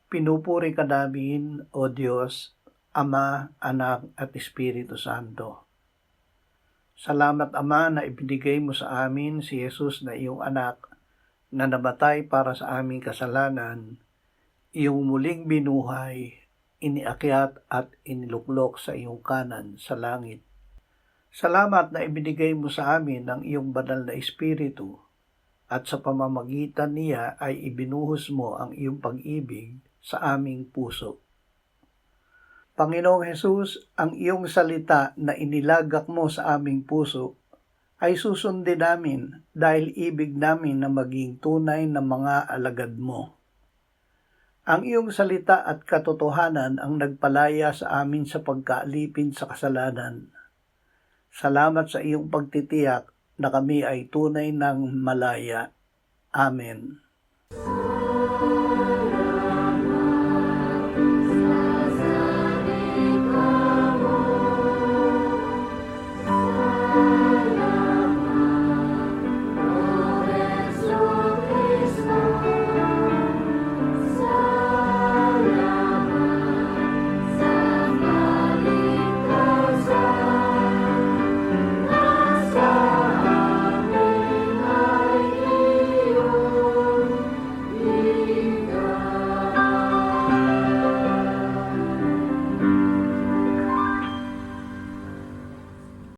Pinupuri ka namin, O Diyos, Ama, Anak at Espiritu Santo. Salamat, Ama, na ibinigay mo sa amin si Jesus na iyong anak na namatay para sa aming kasalanan, iyong muling binuhay, iniakyat at iniluklok sa iyong kanan sa langit. Salamat na ibinigay mo sa amin ang iyong banal na Espiritu at sa pamamagitan niya ay ibinuhos mo ang iyong pag-ibig sa aming puso. Panginoong Hesus, ang iyong salita na inilagak mo sa aming puso ay susundin namin dahil ibig namin na maging tunay na mga alagad mo. Ang iyong salita at katotohanan ang nagpalaya sa amin sa pagkaalipin sa kasalanan. Salamat sa iyong pagtitiyak na kami ay tunay ng malaya. Amen.